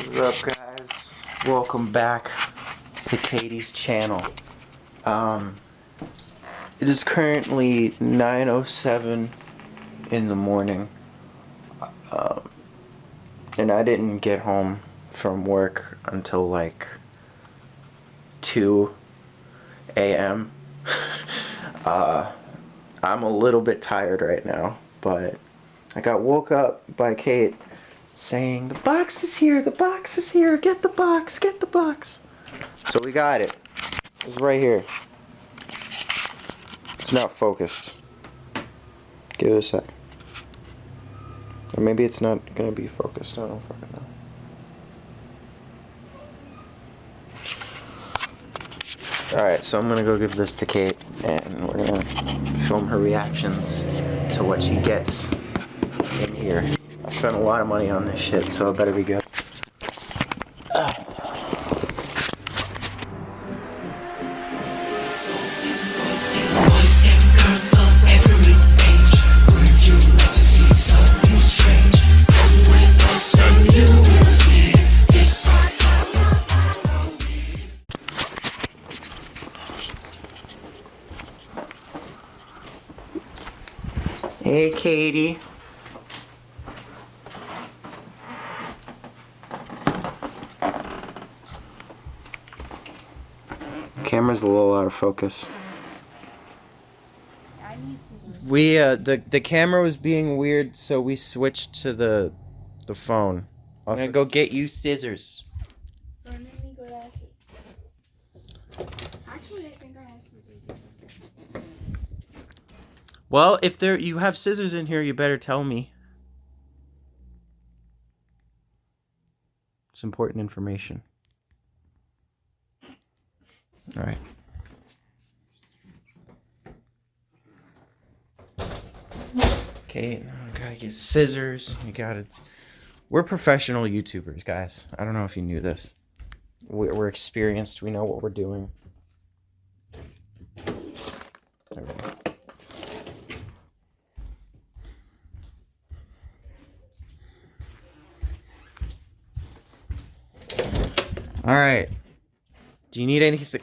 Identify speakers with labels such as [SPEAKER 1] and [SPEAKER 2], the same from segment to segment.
[SPEAKER 1] What's up, guys? Welcome back to Katie's channel. It is currently 9:07 in the morning, and I didn't get home from work until like 2 a.m. I'm a little bit tired right now, but I got woke up by Kate saying, "The box is here, the box is here, get the box, get the box." So we got it. It's right here. It's not focused. Give it a sec. Or maybe it's not gonna be focused, I don't fucking know. Alright, so I'm gonna go give this to Kate, and we're gonna film her reactions to what she gets in here. I spent a lot of money on this shit, so it better be good. Hey, Katie. Camera's a little out of focus. We the camera was being weird, so we switched to the phone. I'm gonna go get you scissors.
[SPEAKER 2] Actually, I think I have scissors.
[SPEAKER 1] Well, if you have scissors in here, you better tell me. It's important information. All right. Okay, now I gotta get scissors. You gotta. We're professional YouTubers, guys. I don't know if you knew this. We're experienced. We know what we're doing. There we go. All right. Do you need anything?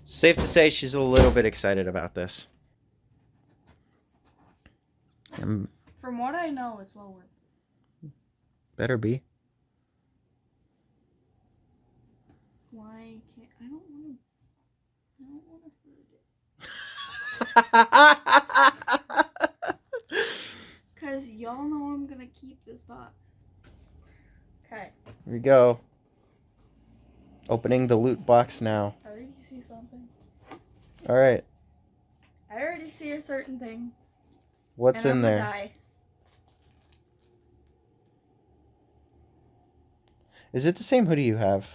[SPEAKER 1] Safe to say she's a little bit excited about this.
[SPEAKER 2] From what I know, it's well worth it.
[SPEAKER 1] Better be.
[SPEAKER 2] Why can't I don't want to hurt it. Cause y'all know I'm gonna keep this box. Okay.
[SPEAKER 1] Here we go. Opening the loot box now.
[SPEAKER 2] I already see something.
[SPEAKER 1] All right.
[SPEAKER 2] I already see a certain thing.
[SPEAKER 1] What's in there?
[SPEAKER 2] Die.
[SPEAKER 1] Is it the same hoodie you have?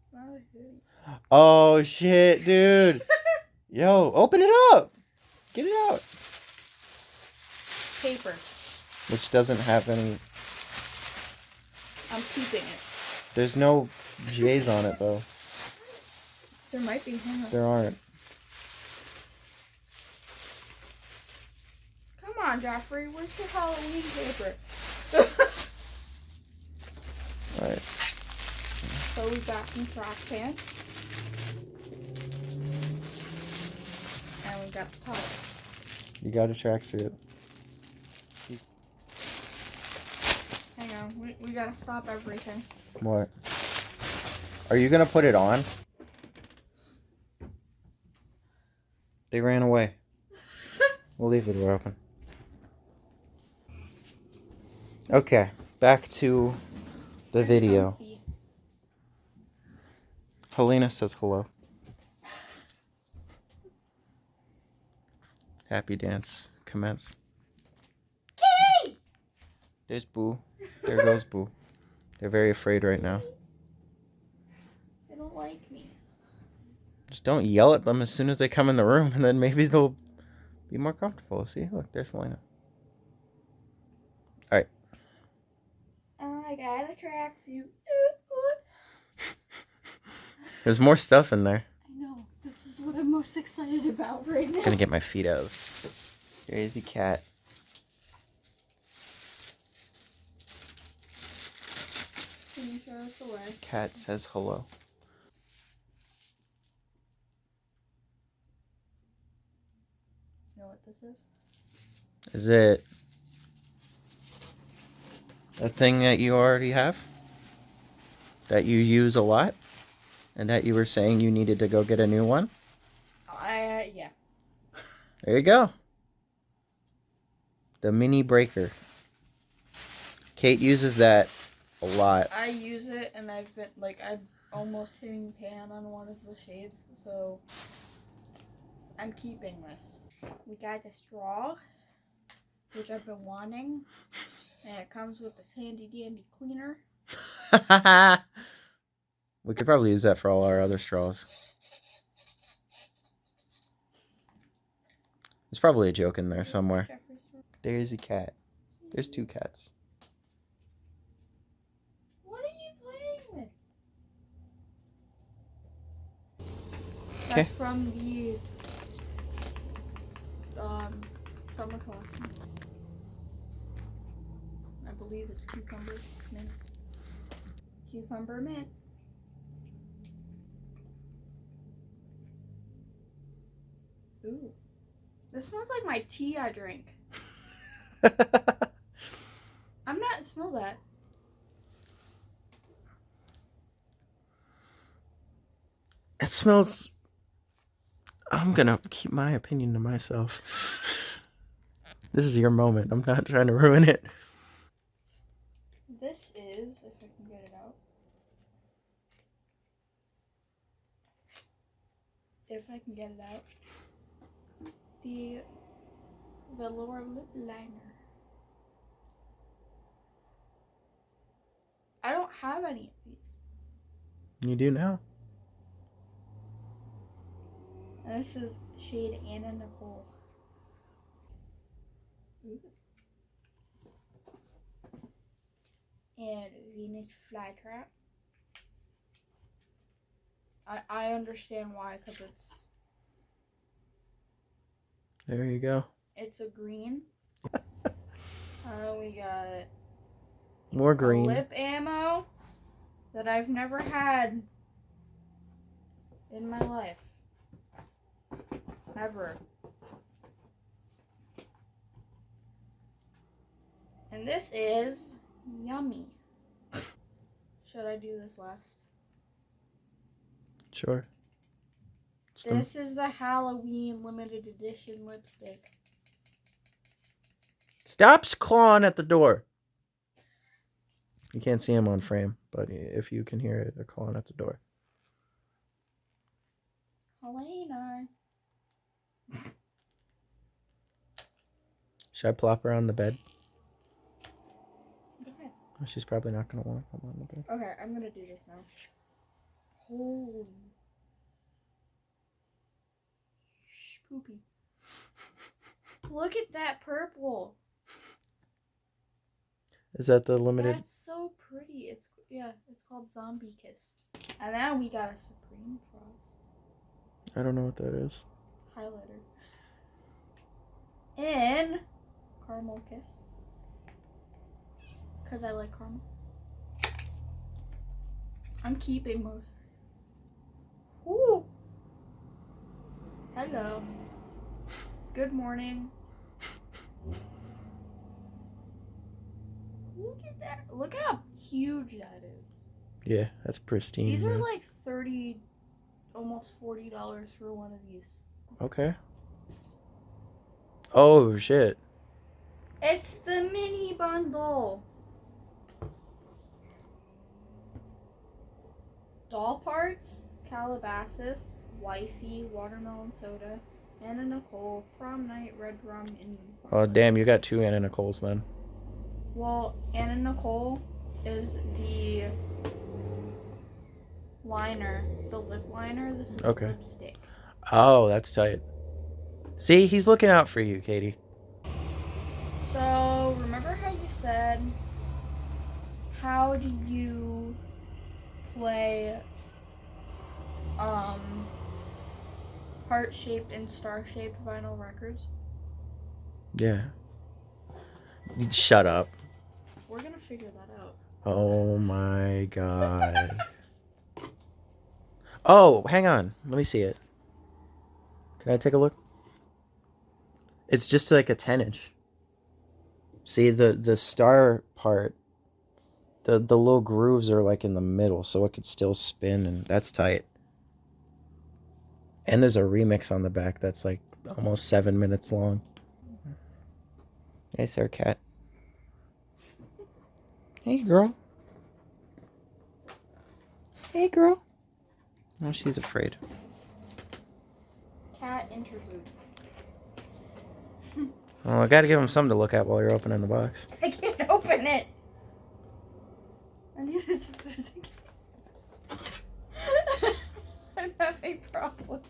[SPEAKER 2] It's not a hoodie.
[SPEAKER 1] Oh shit, dude. Yo, open it up. Get it out.
[SPEAKER 2] Paper.
[SPEAKER 1] Which doesn't have any.
[SPEAKER 2] I'm keeping it.
[SPEAKER 1] There's no J's on it though.
[SPEAKER 2] There might be.
[SPEAKER 1] There aren't.
[SPEAKER 2] Come on, Jeffree. Where's your Halloween paper?
[SPEAKER 1] Alright.
[SPEAKER 2] So we got some track pants. And we got the top.
[SPEAKER 1] You got a tracksuit.
[SPEAKER 2] Hang on. We gotta stop everything.
[SPEAKER 1] What? Are you gonna put it on? They ran away. We'll leave the door open. Okay, back to the video. Helena says hello. Happy dance commence.
[SPEAKER 2] Kitty!
[SPEAKER 1] There's Boo. There goes Boo. They're very afraid right now.
[SPEAKER 2] They don't like me.
[SPEAKER 1] Just don't yell at them as soon as they come in the room, and then maybe they'll be more comfortable. See, look, there's Helena. Alright.
[SPEAKER 2] I got a tracksuit.
[SPEAKER 1] There's more stuff in there.
[SPEAKER 2] I know. This is what I'm most excited about right now.
[SPEAKER 1] I'm gonna get my feet out. Crazy cat.
[SPEAKER 2] Can you show us the way?
[SPEAKER 1] Cat says hello.
[SPEAKER 2] You know what this is?
[SPEAKER 1] Is it a thing that you already have? That you use a lot? And that you were saying you needed to go get a new one?
[SPEAKER 2] Yeah.
[SPEAKER 1] There you go. The mini breaker. Kate uses that a lot.
[SPEAKER 2] I use it, and I'm almost hitting pan on one of the shades, so I'm keeping this. We got the straw, which I've been wanting, and it comes with this handy dandy cleaner.
[SPEAKER 1] We could probably use that for all our other straws. There's probably a joke in there somewhere. There's a cat. There's 2 cats.
[SPEAKER 2] What are you playing with?
[SPEAKER 1] Okay.
[SPEAKER 2] That's from the summer collection. I believe it's cucumber mint. Cucumber mint. Ooh. This smells like my tea I drink. I'm not smell that.
[SPEAKER 1] It smells... I'm gonna keep my opinion to myself. This is your moment. I'm not trying to ruin it.
[SPEAKER 2] This is, if I can get it out. If I can get it out. The velour lip liner. I don't have any of these.
[SPEAKER 1] You do now.
[SPEAKER 2] And this is shade Anna Nicole. Ooh. And Venus Flytrap. I understand why, because
[SPEAKER 1] There you go.
[SPEAKER 2] it's a green. We got
[SPEAKER 1] More green.
[SPEAKER 2] a lip ammo that I've never had in my life. Ever. And this is yummy. Should I do this last?
[SPEAKER 1] Sure.
[SPEAKER 2] This is the Halloween limited edition lipstick.
[SPEAKER 1] Stop clawing at the door. You can't see him on frame, but if you can hear it, they're clawing at the door.
[SPEAKER 2] Helena.
[SPEAKER 1] Should I plop her on the bed?
[SPEAKER 2] Okay.
[SPEAKER 1] Oh, she's probably not going to want to come on the bed.
[SPEAKER 2] Okay, I'm gonna do this now. Holy. Poopy. Look at that purple.
[SPEAKER 1] Is that the limited?
[SPEAKER 2] That's so pretty. It's called Zombie Kiss. And now we got a Supreme Frost
[SPEAKER 1] I don't know what that is.
[SPEAKER 2] highlighter. And Caramel Kiss. Because I like caramel. I'm keeping most. Ooh. Hello. Good morning. Look at that. Look how huge that is.
[SPEAKER 1] Yeah, that's pristine.
[SPEAKER 2] These are
[SPEAKER 1] man.
[SPEAKER 2] like $30, almost $40 for one of these.
[SPEAKER 1] Okay. Oh, shit.
[SPEAKER 2] It's the mini bundle. Doll parts, Calabasas, Wifey, Watermelon Soda, Anna Nicole, Prom Night, Red Rum, and...
[SPEAKER 1] Oh, damn, you got 2 Anna Nicoles then.
[SPEAKER 2] Well, Anna Nicole is the liner, the lip liner. This is
[SPEAKER 1] Okay.
[SPEAKER 2] the lipstick.
[SPEAKER 1] Oh, that's tight. See, he's looking out for you, Katie.
[SPEAKER 2] So, remember how you said, how do you play heart-shaped and star-shaped vinyl records?
[SPEAKER 1] Yeah. Shut up.
[SPEAKER 2] We're gonna figure that out.
[SPEAKER 1] Oh my god. Oh, hang on. Let me see it. Can I take a look? It's just like a 10-inch. See, the star part, the little grooves are like in the middle, so it could still spin, and that's tight. And there's a remix on the back that's like almost 7 minutes long. Hey there, cat. Hey, girl. Hey, girl. Oh, she's afraid.
[SPEAKER 2] Cat interlude.
[SPEAKER 1] Oh, I gotta give him something to look at while you're opening the box.
[SPEAKER 2] I can't open it. I need this. I'm having problems.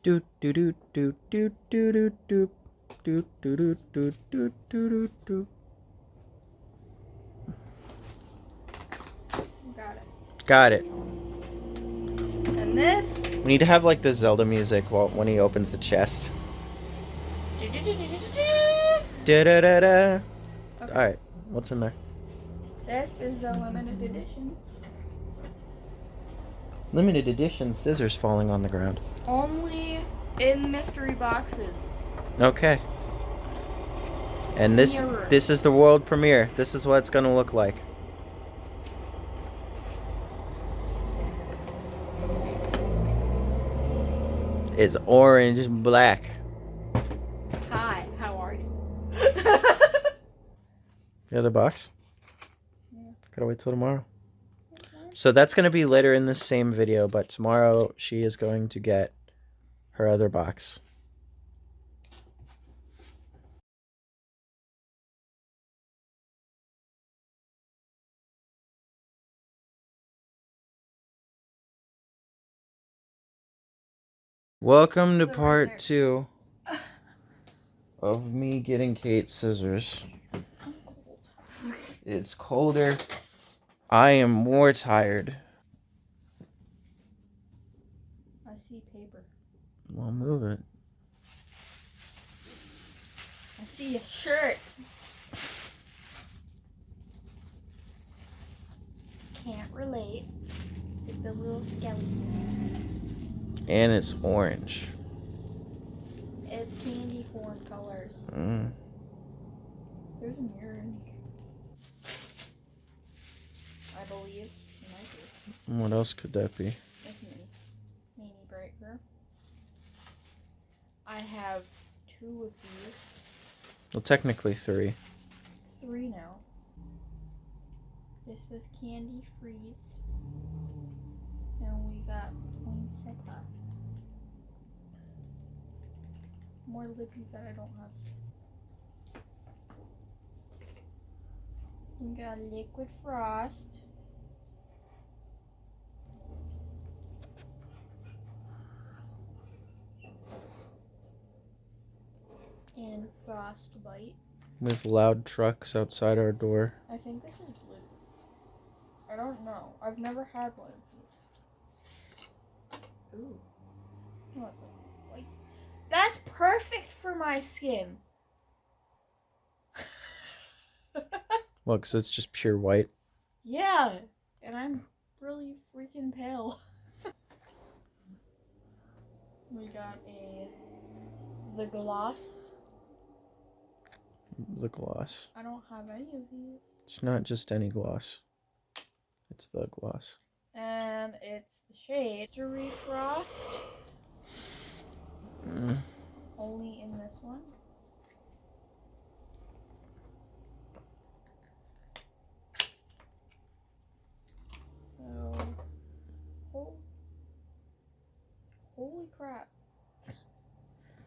[SPEAKER 1] Do do do do do do do do do do do do do do do.
[SPEAKER 2] Got it.
[SPEAKER 1] Got it.
[SPEAKER 2] And this.
[SPEAKER 1] We need to have like the Zelda music when he opens the chest. Da da da da.
[SPEAKER 2] Okay.
[SPEAKER 1] All right, what's in there?
[SPEAKER 2] This is the limited edition.
[SPEAKER 1] Limited edition scissors falling on the ground.
[SPEAKER 2] Only in mystery boxes.
[SPEAKER 1] Okay. And this is the world premiere. This is what it's gonna look like. It's orange and black.
[SPEAKER 2] Hi, how are you?
[SPEAKER 1] The other box?
[SPEAKER 2] Yeah.
[SPEAKER 1] Gotta wait till tomorrow. So that's gonna be later in this same video, but tomorrow she is going to get her other box. Welcome to part 2 of me getting Kate scissors. It's colder. I am more tired.
[SPEAKER 2] I see paper.
[SPEAKER 1] Well, move it.
[SPEAKER 2] I see a shirt. Can't relate with the little skeleton.
[SPEAKER 1] And it's orange.
[SPEAKER 2] It's candy corn colors. There's a mirror in here. I believe it might be.
[SPEAKER 1] What else could that be?
[SPEAKER 2] It's me. Mini breaker. I have 2 of these.
[SPEAKER 1] Well, technically 3.
[SPEAKER 2] 3 now. This is Candy Freeze. And we got poinsettia. More lippies that I don't have. We got Liquid Frost. And Frostbite.
[SPEAKER 1] We have loud trucks outside our door.
[SPEAKER 2] I think this is blue. I don't know. I've never had one of these. Ooh. Oh, it's like white. That's perfect for my skin.
[SPEAKER 1] Well, because it's just pure white.
[SPEAKER 2] Yeah. And I'm really freaking pale. We got the gloss.
[SPEAKER 1] The gloss.
[SPEAKER 2] I don't have any of these.
[SPEAKER 1] It's not just any gloss. It's the gloss.
[SPEAKER 2] And it's the shade Jeffree Frost. Only in this one. So, holy crap.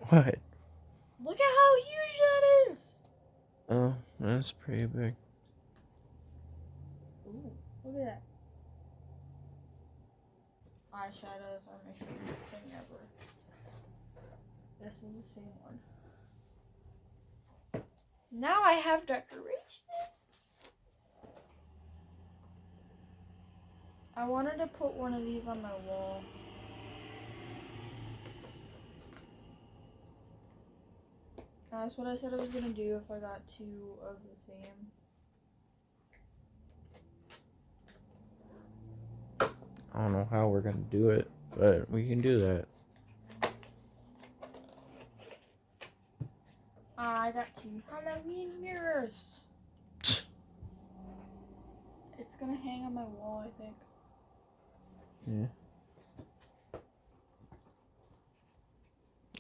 [SPEAKER 1] What?
[SPEAKER 2] Look at how huge that is.
[SPEAKER 1] Oh, that's pretty big.
[SPEAKER 2] Ooh, look at that. Eyeshadows are my favorite thing ever. This is the same one. Now I have decorations. I wanted to put one of these on my wall. That's what I said I was gonna do if I got 2 of the same.
[SPEAKER 1] I don't know how we're gonna do it, but we can do that.
[SPEAKER 2] I got 2 Halloween mirrors. It's gonna hang on my wall, I think.
[SPEAKER 1] Yeah.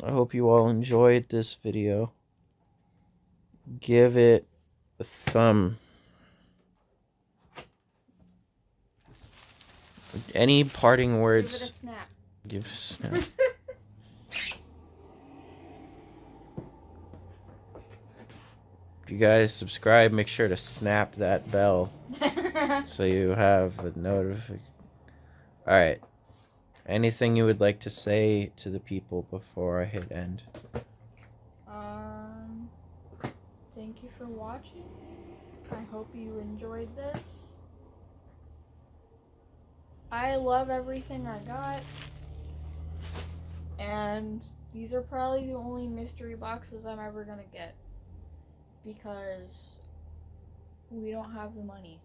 [SPEAKER 1] I hope you all enjoyed this video. Give it a thumb. Any parting words?
[SPEAKER 2] Give it a snap.
[SPEAKER 1] Give a snap. If you guys subscribe, make sure to snap that bell so you have a notification. Alright. Anything you would like to say to the people before I hit end?
[SPEAKER 2] Thank you for watching. I hope you enjoyed this. I love everything I got. And these are probably the only mystery boxes I'm ever gonna get. Because we don't have the money.